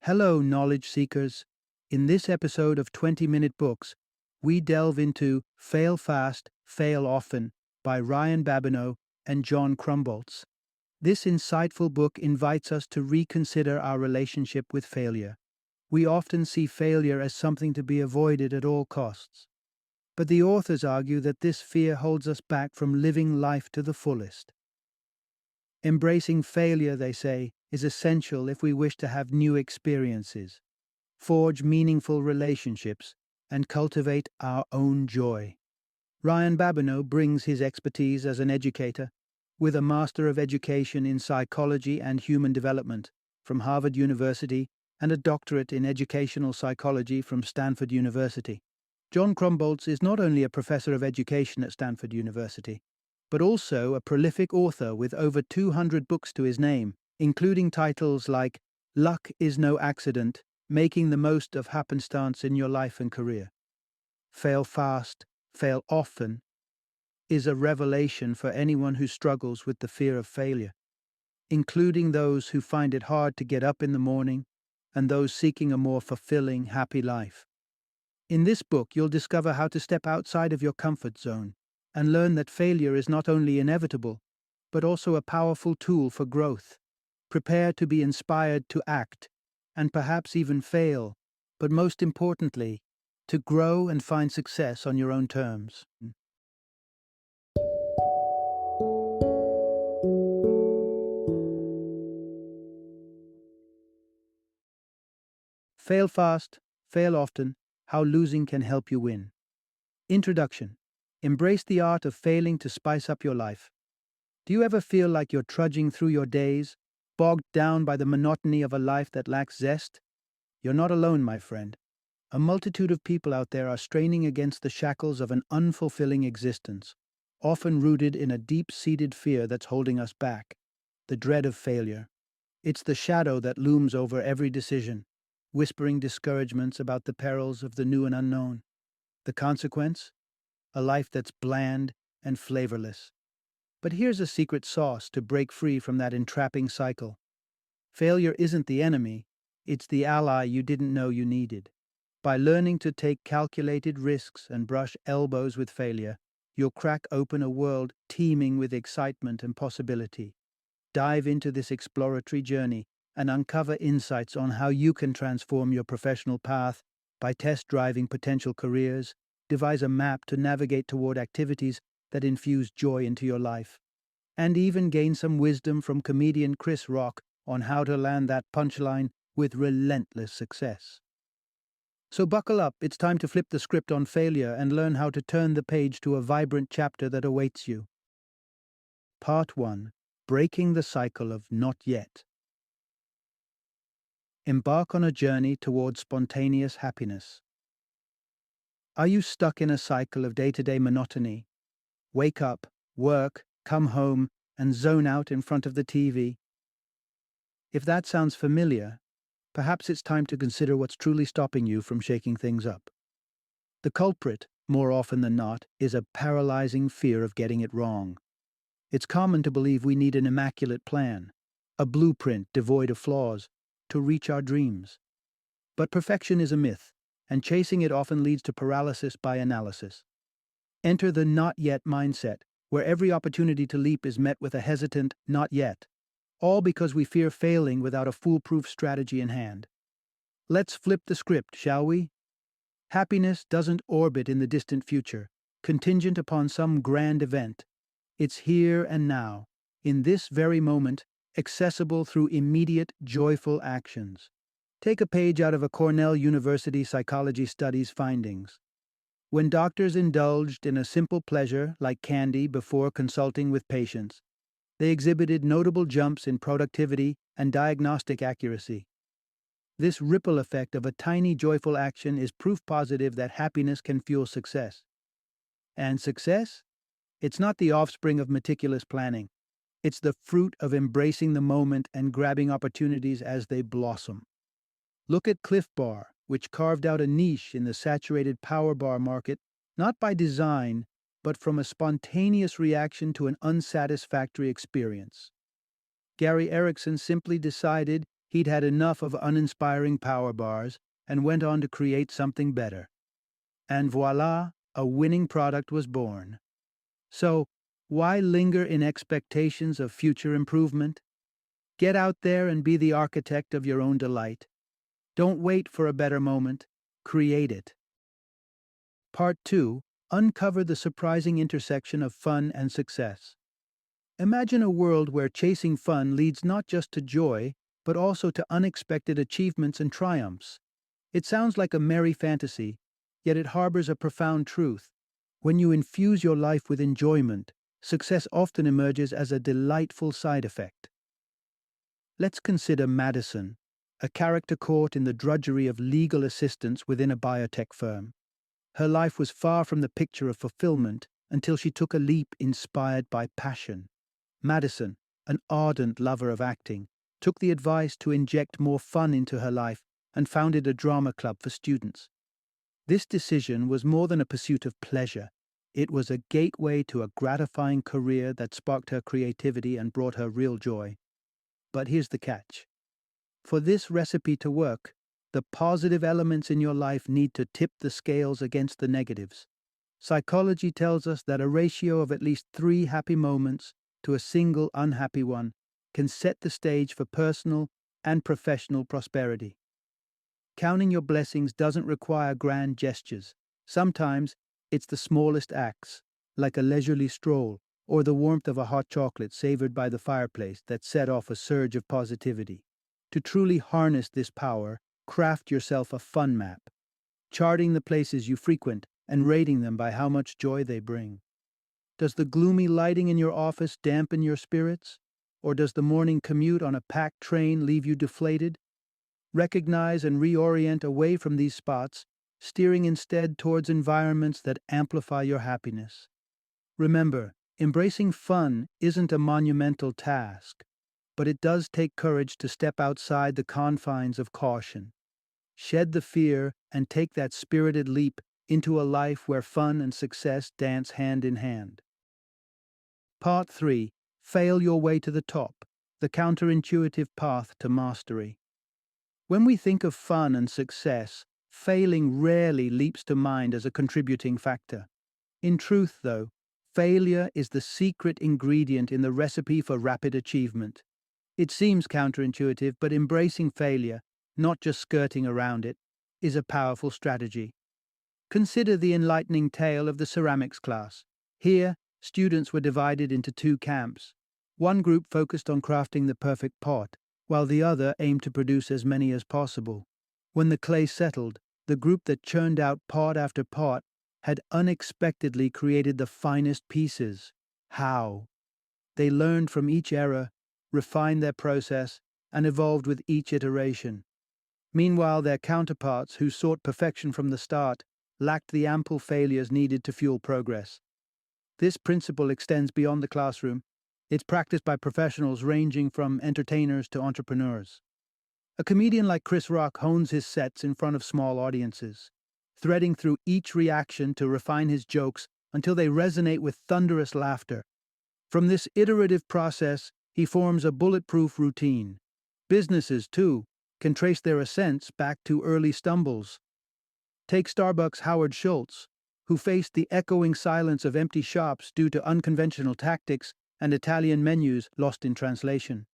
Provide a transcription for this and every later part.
Hello, knowledge seekers. In this episode of 20-Minute Books, we delve into Fail Fast, Fail Often by Ryan Babineaux and John Krumboltz. This insightful book invites us to reconsider our relationship with failure. We often see failure as something to be avoided at all costs. But the authors argue that this fear holds us back from living life to the fullest. Embracing failure, they say, is essential if we wish to have new experiences, forge meaningful relationships, and cultivate our own joy. Ryan Babineaux brings his expertise as an educator, with a Master of Education in Psychology and Human Development from Harvard University and a doctorate in Educational Psychology from Stanford University. John Krumboltz is not only a professor of education at Stanford University, but also a prolific author with over 200 books to his name, including titles like Luck is No Accident, Making the Most of Happenstance in Your Life and Career. Fail Fast, Fail Often is a revelation for anyone who struggles with the fear of failure, including those who find it hard to get up in the morning and those seeking a more fulfilling, happy life. In this book, you'll discover how to step outside of your comfort zone and learn that failure is not only inevitable, but also a powerful tool for growth. Prepare to be inspired to act, and perhaps even fail, but most importantly, to grow and find success on your own terms. Fail Fast, Fail Often, How Losing Can Help You Win. Introduction. Embrace the art of failing to spice up your life. Do you ever feel like you're trudging through your days, bogged down by the monotony of a life that lacks zest? You're not alone, my friend. A multitude of people out there are straining against the shackles of an unfulfilling existence, often rooted in a deep-seated fear that's holding us back, the dread of failure. It's the shadow that looms over every decision, whispering discouragements about the perils of the new and unknown. The consequence? A life that's bland and flavorless. But here's a secret sauce to break free from that entrapping cycle. Failure isn't the enemy, it's the ally you didn't know you needed. By learning to take calculated risks and brush elbows with failure, you'll crack open a world teeming with excitement and possibility. Dive into this exploratory journey and uncover insights on how you can transform your professional path by test driving potential careers, devise a map to navigate toward activities that infuse joy into your life, and even gain some wisdom from comedian Chris Rock on how to land that punchline with relentless success. So buckle up, it's time to flip the script on failure and learn how to turn the page to a vibrant chapter that awaits you. Part 1. Breaking the Cycle of Not Yet. Embark on a journey toward spontaneous happiness. Are you stuck in a cycle of day-to-day monotony? Wake up, work, come home, and zone out in front of the TV? If that sounds familiar, perhaps it's time to consider what's truly stopping you from shaking things up. The culprit, more often than not, is a paralyzing fear of getting it wrong. It's common to believe we need an immaculate plan, a blueprint devoid of flaws, to reach our dreams. But perfection is a myth, and chasing it often leads to paralysis by analysis. Enter the not yet mindset, where every opportunity to leap is met with a hesitant not yet, all because we fear failing without a foolproof strategy in hand. Let's flip the script, shall we? Happiness doesn't orbit in the distant future, contingent upon some grand event. It's here and now, in this very moment, accessible through immediate, joyful actions. Take a page out of a Cornell University Psychology Studies findings. When doctors indulged in a simple pleasure like candy before consulting with patients, they exhibited notable jumps in productivity and diagnostic accuracy. This ripple effect of a tiny joyful action is proof positive that happiness can fuel success. And success? It's not the offspring of meticulous planning. It's the fruit of embracing the moment and grabbing opportunities as they blossom. Look at Cliff Bar, which carved out a niche in the saturated power bar market, not by design, but from a spontaneous reaction to an unsatisfactory experience. Gary Erickson simply decided he'd had enough of uninspiring power bars and went on to create something better. And voila, a winning product was born. So, why linger in expectations of future improvement? Get out there and be the architect of your own delight. Don't wait for a better moment, create it. Part 2. Uncover the surprising intersection of fun and success. Imagine a world where chasing fun leads not just to joy, but also to unexpected achievements and triumphs. It sounds like a merry fantasy, yet it harbors a profound truth. When you infuse your life with enjoyment, success often emerges as a delightful side effect. Let's consider Madison, a character caught in the drudgery of legal assistance within a biotech firm. Her life was far from the picture of fulfillment until she took a leap inspired by passion. Madison, an ardent lover of acting, took the advice to inject more fun into her life and founded a drama club for students. This decision was more than a pursuit of pleasure. It was a gateway to a gratifying career that sparked her creativity and brought her real joy. But here's the catch. For this recipe to work, the positive elements in your life need to tip the scales against the negatives. Psychology tells us that a ratio of at least 3 happy moments to a single unhappy one can set the stage for personal and professional prosperity. Counting your blessings doesn't require grand gestures. Sometimes it's the smallest acts, like a leisurely stroll or the warmth of a hot chocolate savored by the fireplace, that set off a surge of positivity. To truly harness this power, craft yourself a fun map, charting the places you frequent and rating them by how much joy they bring. Does the gloomy lighting in your office dampen your spirits? Or does the morning commute on a packed train leave you deflated? Recognize and reorient away from these spots, steering instead towards environments that amplify your happiness. Remember, embracing fun isn't a monumental task, but it does take courage to step outside the confines of caution. Shed the fear and take that spirited leap into a life where fun and success dance hand in hand. Part 3. Fail your way to the top, the counterintuitive path to mastery. When we think of fun and success, failing rarely leaps to mind as a contributing factor. In truth, though, failure is the secret ingredient in the recipe for rapid achievement. It seems counterintuitive, but embracing failure, not just skirting around it, is a powerful strategy. Consider the enlightening tale of the ceramics class. Here, students were divided into 2 camps. One group focused on crafting the perfect pot, while the other aimed to produce as many as possible. When the clay settled, the group that churned out pot after pot had unexpectedly created the finest pieces. How? They learned from each error, refined their process, and evolved with each iteration. Meanwhile, their counterparts, who sought perfection from the start, lacked the ample failures needed to fuel progress. This principle extends beyond the classroom. It's practiced by professionals ranging from entertainers to entrepreneurs. A comedian like Chris Rock hones his sets in front of small audiences, threading through each reaction to refine his jokes until they resonate with thunderous laughter. From this iterative process, he forms a bulletproof routine. Businesses, too, can trace their ascents back to early stumbles. Take Starbucks' Howard Schultz, who faced the echoing silence of empty shops due to unconventional tactics and Italian menus lost in translation.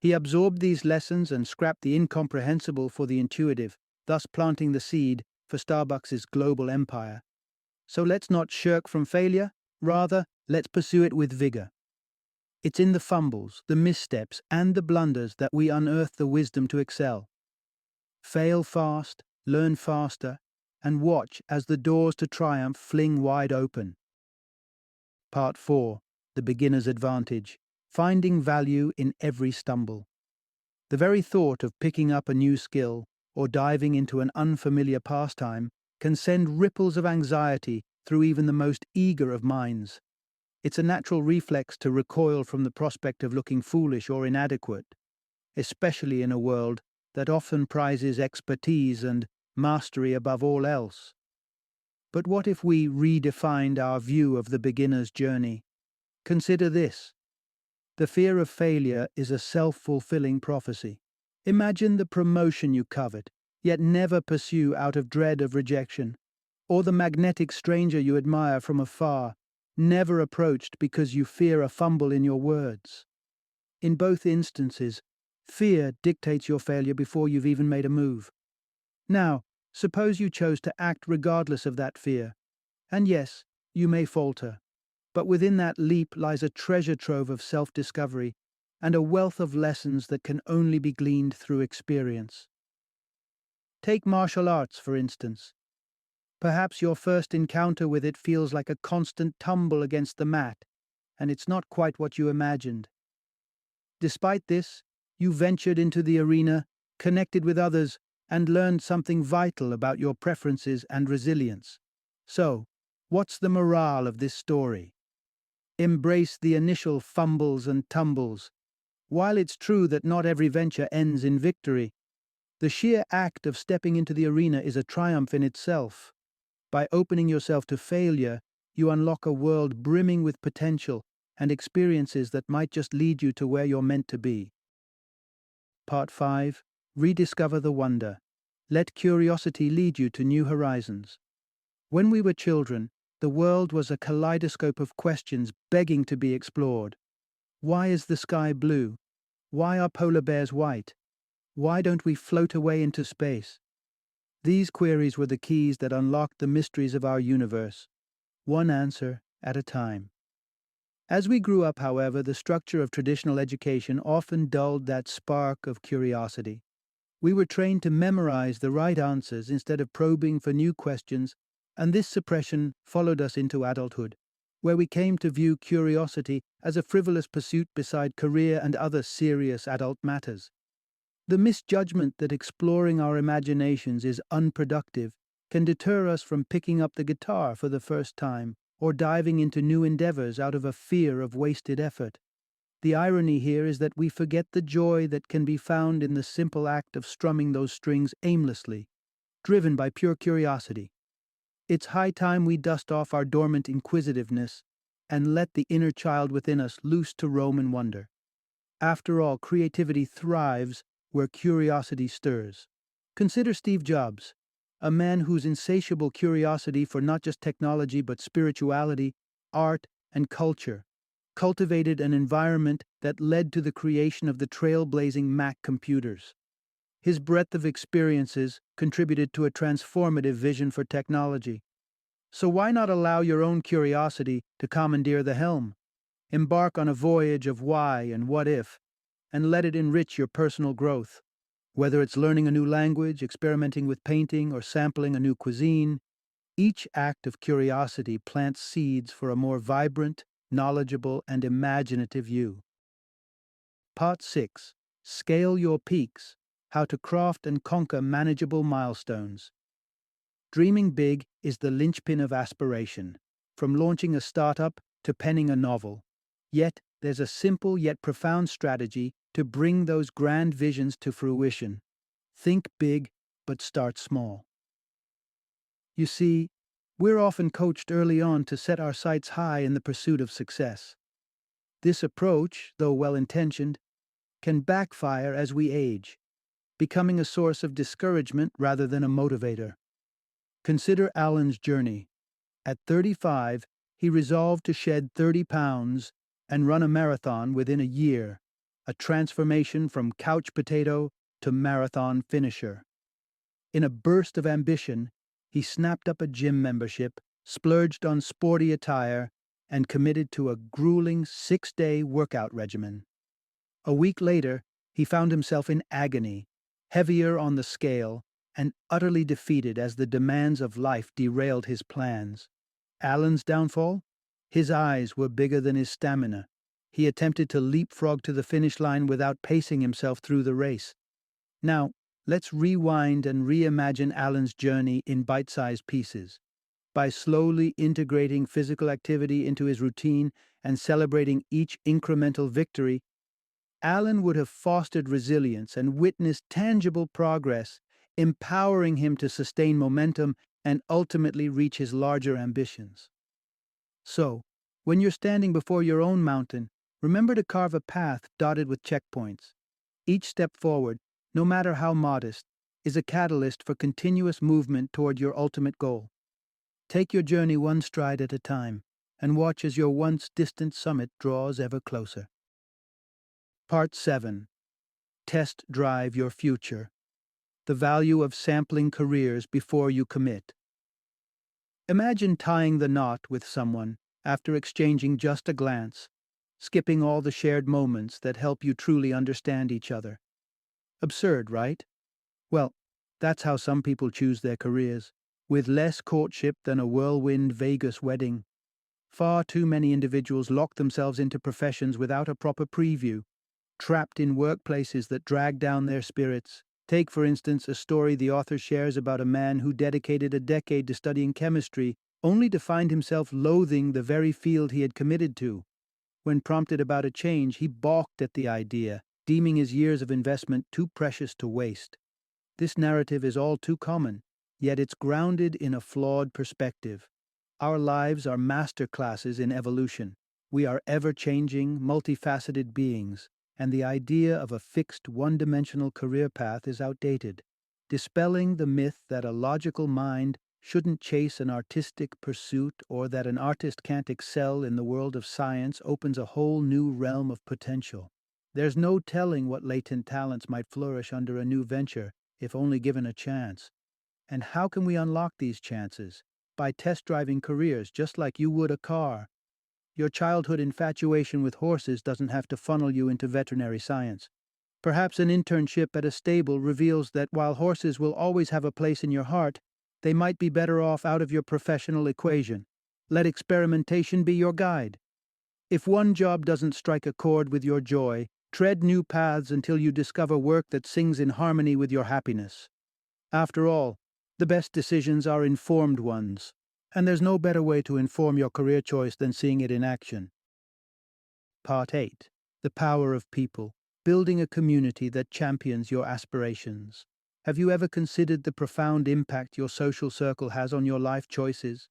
He absorbed these lessons and scrapped the incomprehensible for the intuitive, thus planting the seed for Starbucks' global empire. So let's not shirk from failure, rather, let's pursue it with vigor. It's in the fumbles, the missteps, and the blunders that we unearth the wisdom to excel. Fail fast, learn faster, and watch as the doors to triumph fling wide open. Part 4. The Beginner's Advantage. Finding value in every stumble. The very thought of picking up a new skill or diving into an unfamiliar pastime can send ripples of anxiety through even the most eager of minds. It's a natural reflex to recoil from the prospect of looking foolish or inadequate, especially in a world that often prizes expertise and mastery above all else. But what if we redefined our view of the beginner's journey? Consider this. The fear of failure is a self-fulfilling prophecy. Imagine the promotion you covet, yet never pursue out of dread of rejection, or the magnetic stranger you admire from afar, never approached because you fear a fumble in your words. In both instances, fear dictates your failure before you've even made a move. Now, suppose you chose to act regardless of that fear, and yes, you may falter, but within that leap lies a treasure trove of self-discovery and a wealth of lessons that can only be gleaned through experience. Take martial arts, for instance. Perhaps your first encounter with it feels like a constant tumble against the mat, and it's not quite what you imagined. Despite this, you ventured into the arena, connected with others, and learned something vital about your preferences and resilience. So, what's the morale of this story? Embrace the initial fumbles and tumbles. While it's true that not every venture ends in victory, the sheer act of stepping into the arena is a triumph in itself. By opening yourself to failure, you unlock a world brimming with potential and experiences that might just lead you to where you're meant to be. Part 5. Rediscover the wonder. Let curiosity lead you to new horizons. When we were children, the world was a kaleidoscope of questions begging to be explored. Why is the sky blue? Why are polar bears white? Why don't we float away into space? These queries were the keys that unlocked the mysteries of our universe, one answer at a time. As we grew up, however, the structure of traditional education often dulled that spark of curiosity. We were trained to memorize the right answers instead of probing for new questions, and this suppression followed us into adulthood, where we came to view curiosity as a frivolous pursuit beside career and other serious adult matters. The misjudgment that exploring our imaginations is unproductive can deter us from picking up the guitar for the first time or diving into new endeavors out of a fear of wasted effort. The irony here is that we forget the joy that can be found in the simple act of strumming those strings aimlessly, driven by pure curiosity. It's high time we dust off our dormant inquisitiveness and let the inner child within us loose to roam and wonder. After all, creativity thrives where curiosity stirs. Consider Steve Jobs, a man whose insatiable curiosity for not just technology but spirituality, art, and culture cultivated an environment that led to the creation of the trailblazing Mac computers. His breadth of experiences contributed to a transformative vision for technology. So why not allow your own curiosity to commandeer the helm? Embark on a voyage of why and what if, and let it enrich your personal growth. Whether it's learning a new language, experimenting with painting, or sampling a new cuisine, each act of curiosity plants seeds for a more vibrant, knowledgeable, and imaginative you. Part 6. Scale your peaks. How to craft and conquer manageable milestones. Dreaming big is the linchpin of aspiration, from launching a startup to penning a novel. Yet, there's a simple yet profound strategy to bring those grand visions to fruition. Think big, but start small. You see, we're often coached early on to set our sights high in the pursuit of success. This approach, though well-intentioned, can backfire as we age, becoming a source of discouragement rather than a motivator. Consider Alan's journey. At 35, he resolved to shed 30 pounds and run a marathon within a year, a transformation from couch potato to marathon finisher. In a burst of ambition, he snapped up a gym membership, splurged on sporty attire, and committed to a grueling 6-day workout regimen. A week later, he found himself in agony, heavier on the scale, and utterly defeated as the demands of life derailed his plans. Alan's downfall? His eyes were bigger than his stamina. He attempted to leapfrog to the finish line without pacing himself through the race. Now, let's rewind and reimagine Alan's journey in bite-sized pieces. By slowly integrating physical activity into his routine and celebrating each incremental victory, Alan would have fostered resilience and witnessed tangible progress, empowering him to sustain momentum and ultimately reach his larger ambitions. So, when you're standing before your own mountain, remember to carve a path dotted with checkpoints. Each step forward, no matter how modest, is a catalyst for continuous movement toward your ultimate goal. Take your journey one stride at a time, and watch as your once distant summit draws ever closer. Part 7. Test drive your future. The value of sampling careers before you commit. Imagine tying the knot with someone after exchanging just a glance, skipping all the shared moments that help you truly understand each other. Absurd, right? Well, that's how some people choose their careers, with less courtship than a whirlwind Vegas wedding. Far too many individuals lock themselves into professions without a proper preview, trapped in workplaces that drag down their spirits. Take, for instance, a story the author shares about a man who dedicated a decade to studying chemistry, only to find himself loathing the very field he had committed to. When prompted about a change, he balked at the idea, deeming his years of investment too precious to waste. This narrative is all too common, yet it's grounded in a flawed perspective. Our lives are master classes in evolution. We are ever-changing, multifaceted beings, and the idea of a fixed, one-dimensional career path is outdated. Dispelling the myth that a logical mind shouldn't chase an artistic pursuit or that an artist can't excel in the world of science opens a whole new realm of potential. There's no telling what latent talents might flourish under a new venture, if only given a chance. And how can we unlock these chances? By test driving careers, just like you would a car. Your childhood infatuation with horses doesn't have to funnel you into veterinary science. Perhaps an internship at a stable reveals that while horses will always have a place in your heart, they might be better off out of your professional equation. Let experimentation be your guide. If one job doesn't strike a chord with your joy, tread new paths until you discover work that sings in harmony with your happiness. After all, the best decisions are informed ones, and there's no better way to inform your career choice than seeing it in action. Part 8. The power of people. Building a community that champions your aspirations. Have you ever considered the profound impact your social circle has on your life choices?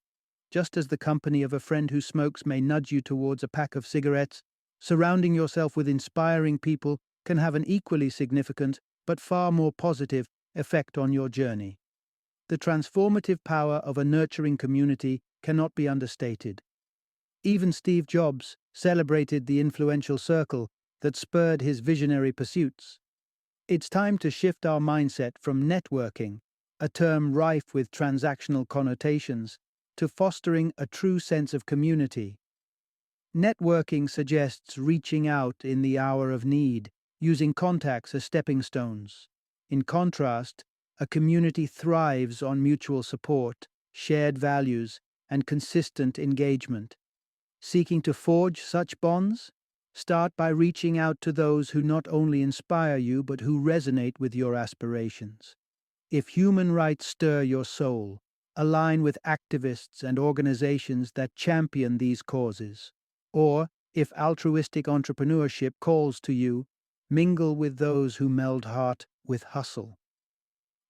Just as the company of a friend who smokes may nudge you towards a pack of cigarettes, surrounding yourself with inspiring people can have an equally significant, but far more positive, effect on your journey. The transformative power of a nurturing community cannot be understated. Even Steve Jobs celebrated the influential circle that spurred his visionary pursuits. It's time to shift our mindset from networking, a term rife with transactional connotations, to fostering a true sense of community. Networking suggests reaching out in the hour of need, using contacts as stepping stones. In contrast, a community thrives on mutual support, shared values, and consistent engagement. Seeking to forge such bonds? Start by reaching out to those who not only inspire you but who resonate with your aspirations. If human rights stir your soul, align with activists and organizations that champion these causes. Or, if altruistic entrepreneurship calls to you, mingle with those who meld heart with hustle.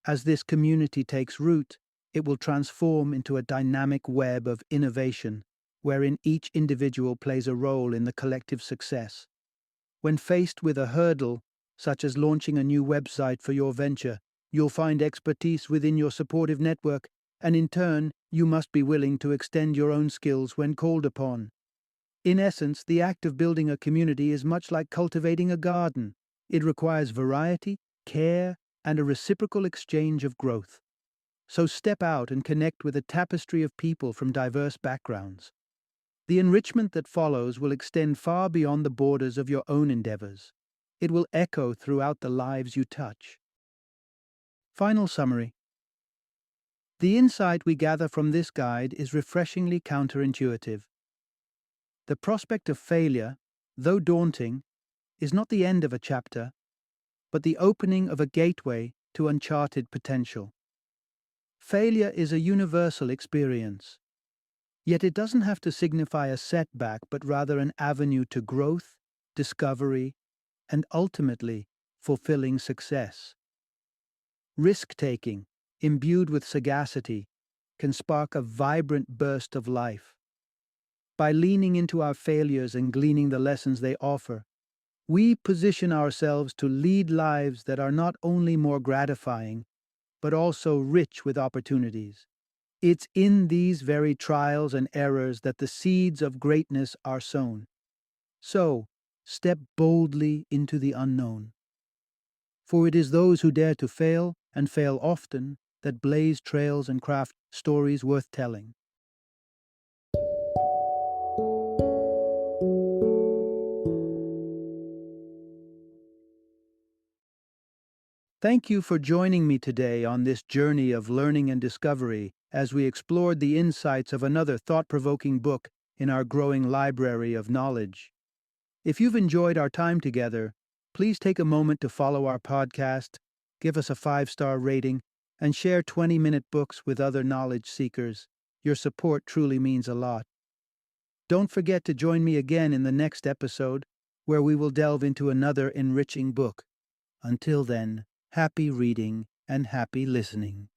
As this community takes root, it will transform into a dynamic web of innovation, wherein each individual plays a role in the collective success. When faced with a hurdle, such as launching a new website for your venture, you'll find expertise within your supportive network, and in turn, you must be willing to extend your own skills when called upon. In essence, the act of building a community is much like cultivating a garden. It requires variety, care, and a reciprocal exchange of growth. So step out and connect with a tapestry of people from diverse backgrounds. The enrichment that follows will extend far beyond the borders of your own endeavors. It will echo throughout the lives you touch. Final summary. The insight we gather from this guide is refreshingly counterintuitive. The prospect of failure, though daunting, is not the end of a chapter, but the opening of a gateway to uncharted potential. Failure is a universal experience. Yet it doesn't have to signify a setback, but rather an avenue to growth, discovery, and ultimately, fulfilling success. Risk-taking, imbued with sagacity, can spark a vibrant burst of life. By leaning into our failures and gleaning the lessons they offer, we position ourselves to lead lives that are not only more gratifying, but also rich with opportunities. It's in these very trials and errors that the seeds of greatness are sown. So, step boldly into the unknown. For it is those who dare to fail, and fail often, that blaze trails and craft stories worth telling. Thank you for joining me today on this journey of learning and discovery as we explored the insights of another thought-provoking book in our growing library of knowledge. If you've enjoyed our time together, please take a moment to follow our podcast, give us a 5-star rating, and share 20-minute books with other knowledge seekers. Your support truly means a lot. Don't forget to join me again in the next episode, where we will delve into another enriching book. Until then, happy reading and happy listening.